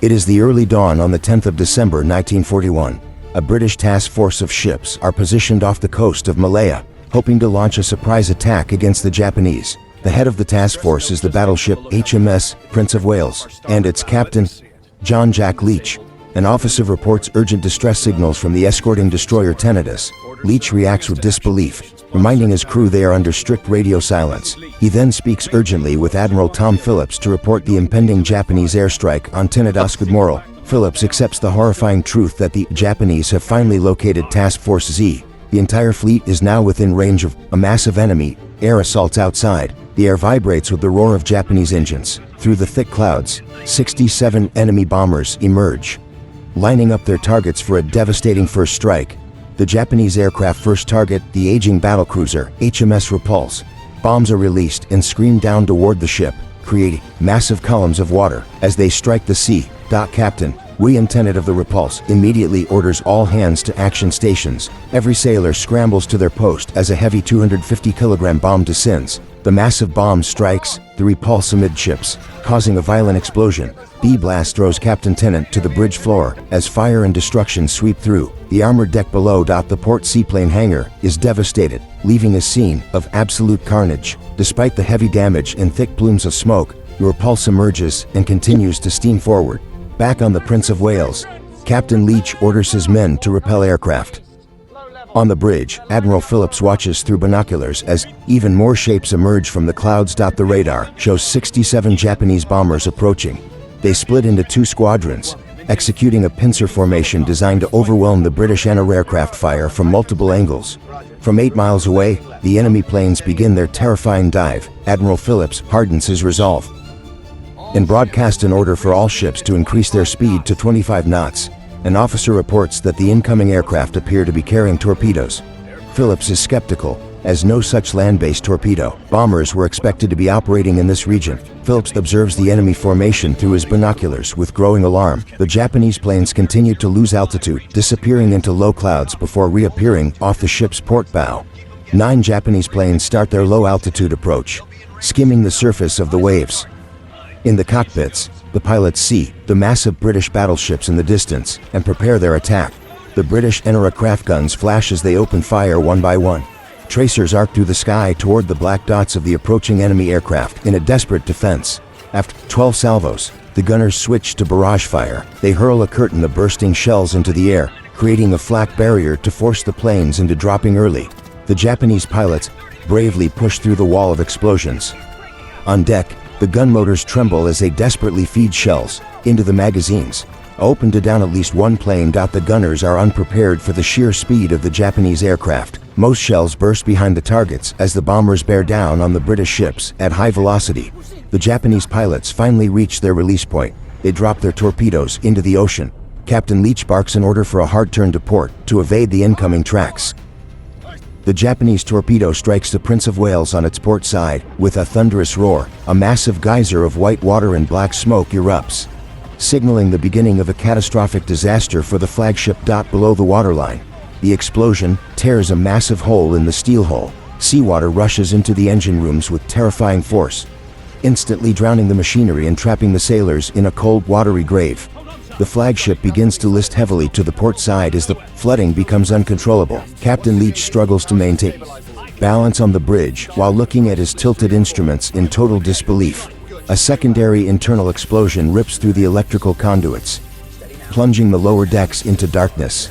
It is the early dawn on the 10th of December 1941. A British task force of ships are positioned off the coast of Malaya, hoping to launch a surprise attack against the Japanese. The head of the task force is the battleship HMS Prince of Wales, and its captain, John Jack Leach. An officer reports urgent distress signals from the escorting destroyer Tenedos. Leach reacts with disbelief, reminding his crew they are under strict radio silence. He then speaks urgently with Admiral Tom Phillips to report the impending Japanese airstrike on Tenedos. Good morrow. Phillips accepts the horrifying truth that the Japanese have finally located Task Force Z. The entire fleet is now within range of a massive enemy air assaults outside. The air vibrates with the roar of Japanese engines. Through the thick clouds, 67 enemy bombers emerge, lining up their targets for a devastating first strike. The Japanese aircraft first target the aging battlecruiser HMS Repulse. Bombs are released and screamed down toward the ship, creating massive columns of water as they strike the sea. Captain William Tennant of the Repulse immediately orders all hands to action stations. Every sailor scrambles to their post as a heavy 250-kilogram bomb descends. The massive bomb strikes the Repulse amidships, causing a violent explosion. The blast throws Captain Tennant to the bridge floor as fire and destruction sweep through. The armored deck below. The port seaplane hangar is devastated, leaving a scene of absolute carnage. Despite the heavy damage and thick plumes of smoke, the Repulse emerges and continues to steam forward. Back on the Prince of Wales, Captain Leach orders his men to repel aircraft. On the bridge, Admiral Phillips watches through binoculars as even more shapes emerge from the clouds. The radar shows 67 Japanese bombers approaching. They split into two squadrons, executing a pincer formation designed to overwhelm the British anti-aircraft fire from multiple angles. From 8 miles away, the enemy planes begin their terrifying dive. Admiral Phillips hardens his resolve and broadcasts an order for all ships to increase their speed to 25 knots. An officer reports that the incoming aircraft appear to be carrying torpedoes. Phillips is skeptical, as no such land-based torpedo bombers were expected to be operating in this region. Phillips observes the enemy formation through his binoculars with growing alarm. The Japanese planes continue to lose altitude, disappearing into low clouds before reappearing off the ship's port bow. 9 Japanese planes start their low-altitude approach, skimming the surface of the waves. In the cockpits, the pilots see the massive British battleships in the distance and prepare their attack. The British anti-aircraft guns flash as they open fire one by one. Tracers arc through the sky toward the black dots of the approaching enemy aircraft in a desperate defense. After 12 salvos, the gunners switch to barrage fire. They hurl a curtain of bursting shells into the air, creating a flak barrier to force the planes into dropping early. The Japanese pilots bravely push through the wall of explosions. On deck, the gun motors tremble as they desperately feed shells into the magazines, open to down at least one plane. The gunners are unprepared for the sheer speed of the Japanese aircraft. Most shells burst behind the targets as the bombers bear down on the British ships at high velocity. The Japanese pilots finally reach their release point. They drop their torpedoes into the ocean. Captain Leach barks an order for a hard turn to port to evade the incoming tracks. The Japanese torpedo strikes the Prince of Wales on its port side. With a thunderous roar, a massive geyser of white water and black smoke erupts, signaling the beginning of a catastrophic disaster for the flagship. Below the waterline, the explosion tears a massive hole in the steel hull. Seawater rushes into the engine rooms with terrifying force, instantly drowning the machinery and trapping the sailors in a cold, watery grave. The flagship begins to list heavily to the port side as the flooding becomes uncontrollable. Captain Leach struggles to maintain balance on the bridge while looking at his tilted instruments in total disbelief. A secondary internal explosion rips through the electrical conduits, plunging the lower decks into darkness.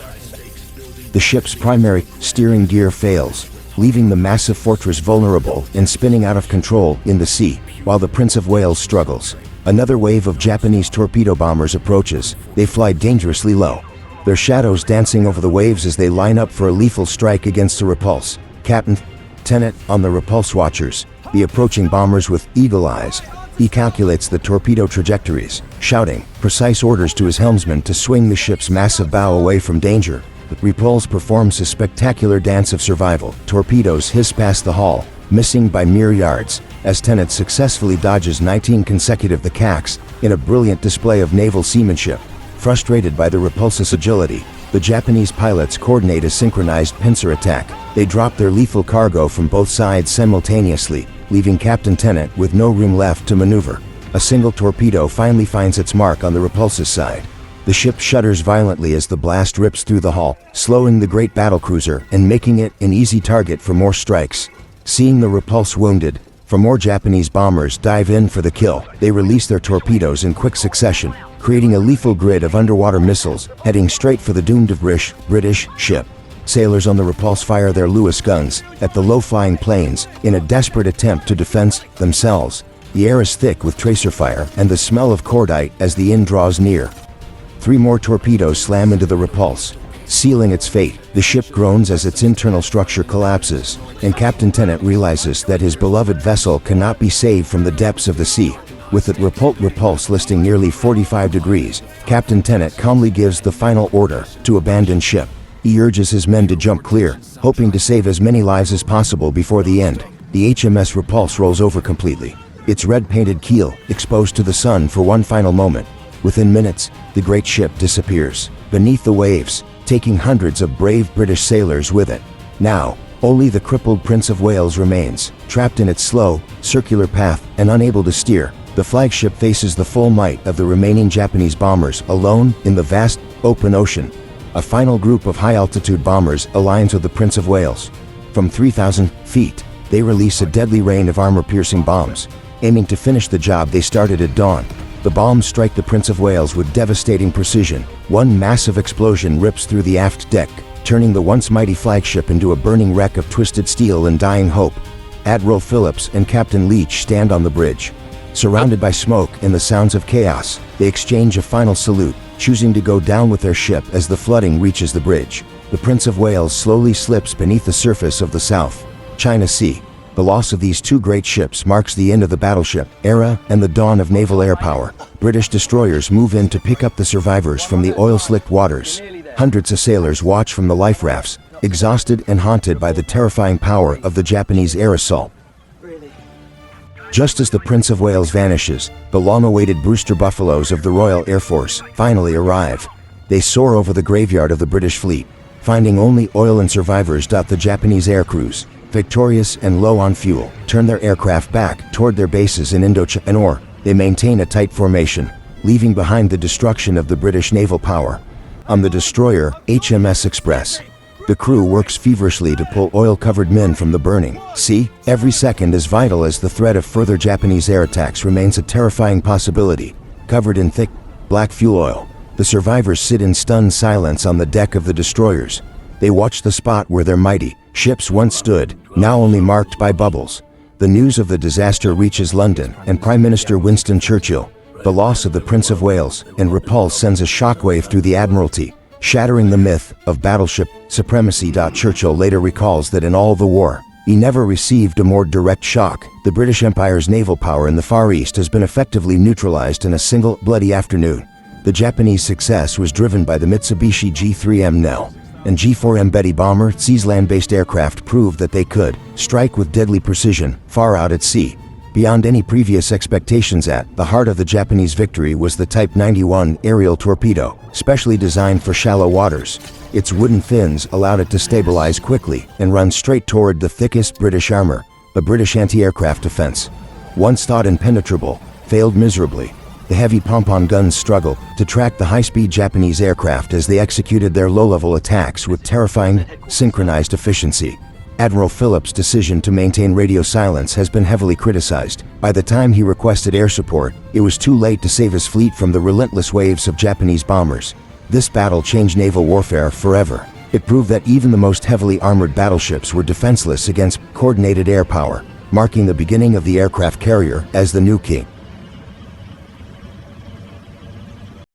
The ship's primary steering gear fails, leaving the massive fortress vulnerable and spinning out of control in the sea, while the Prince of Wales struggles. Another wave of Japanese torpedo bombers approaches. They fly dangerously low, their shadows dancing over the waves as they line up for a lethal strike against the Repulse. Captain Tennant on the Repulse watchers the approaching bombers with eagle eyes. He calculates the torpedo trajectories, shouting precise orders to his helmsman to swing the ship's massive bow away from danger. The Repulse performs a spectacular dance of survival. Torpedoes hiss past the hull, missing by mere yards, as Tennant successfully dodges 19 consecutive cacks in a brilliant display of naval seamanship. Frustrated by the Repulse's agility, the Japanese pilots coordinate a synchronized pincer attack. They drop their lethal cargo from both sides simultaneously, leaving Captain Tennant with no room left to maneuver. A single torpedo finally finds its mark on the repulse's side. The ship shudders violently as the blast rips through the hull, slowing the great battlecruiser and making it an easy target for more strikes. Seeing the repulse wounded, 4 more Japanese bombers dive in for the kill. They release their torpedoes in quick succession, creating a lethal grid of underwater missiles, heading straight for the doomed British ship. Sailors on the repulse fire their Lewis guns at the low-flying planes in a desperate attempt to defend themselves. The air is thick with tracer fire and the smell of cordite as the end draws near. 3 more torpedoes slam into the repulse, sealing its fate. The ship groans as its internal structure collapses, and Captain Tennant realizes that his beloved vessel cannot be saved from the depths of the sea. With the repulse listing nearly 45 degrees, Captain Tennant calmly gives the final order to abandon ship. He urges his men to jump clear, hoping to save as many lives as possible before the end. The HMS Repulse rolls over completely, its red-painted keel exposed to the sun for one final moment. Within minutes, the great ship disappears beneath the waves, taking hundreds of brave British sailors with it. Now, only the crippled Prince of Wales remains, trapped in its slow, circular path and unable to steer. The flagship faces the full might of the remaining Japanese bombers alone in the vast, open ocean. A final group of high-altitude bombers aligns with the Prince of Wales. From 3,000 feet, they release a deadly rain of armor-piercing bombs, aiming to finish the job they started at dawn. The bombs strike the Prince of Wales with devastating precision. One massive explosion rips through the aft deck, turning the once mighty flagship into a burning wreck of twisted steel and dying hope. Admiral Phillips and Captain Leach stand on the bridge. Surrounded by smoke and the sounds of chaos, they exchange a final salute, choosing to go down with their ship as the flooding reaches the bridge. The Prince of Wales slowly slips beneath the surface of the South China Sea. The loss of these 2 great ships marks the end of the battleship era and the dawn of naval air power. British destroyers move in to pick up the survivors from the oil-slicked waters. Hundreds of sailors watch from the life rafts, exhausted and haunted by the terrifying power of the Japanese air assault. Just as the Prince of Wales vanishes, the long-awaited Brewster Buffaloes of the Royal Air Force finally arrive. They soar over the graveyard of the British fleet, finding only oil and survivors. The Japanese air crews, victorious and low on fuel, turn their aircraft back toward their bases in Indochina. They maintain a tight formation, leaving behind the destruction of the British naval power. On the destroyer HMS Express, the crew works feverishly to pull oil-covered men from the burning sea. Every second is vital as the threat of further Japanese air attacks remains a terrifying possibility. Covered in thick, black fuel oil, the survivors sit in stunned silence on the deck of the destroyers. They watch the spot where their mighty ships once stood, now only marked by bubbles. The news of the disaster reaches London, and Prime Minister Winston Churchill. The loss of the Prince of Wales and repulse sends a shockwave through the Admiralty, shattering the myth of battleship supremacy. Churchill later recalls that in all the war, he never received a more direct shock. The British Empire's naval power in the Far East has been effectively neutralized in a single bloody afternoon. The Japanese success was driven by the Mitsubishi G3M Nell and G4M Betty bomber. These land-based aircraft proved that they could strike with deadly precision far out at sea, beyond any previous expectations. At the heart of the Japanese victory was the Type 91 aerial torpedo, specially designed for shallow waters. Its wooden fins allowed it to stabilize quickly and run straight toward the thickest British armor. The British anti-aircraft defense, once thought impenetrable, failed miserably. The heavy pom-pom guns struggled to track the high-speed Japanese aircraft as they executed their low-level attacks with terrifying, synchronized efficiency. Admiral Phillips' decision to maintain radio silence has been heavily criticized. By the time he requested air support, it was too late to save his fleet from the relentless waves of Japanese bombers. This battle changed naval warfare forever. It proved that even the most heavily armored battleships were defenseless against coordinated air power, marking the beginning of the aircraft carrier as the new king.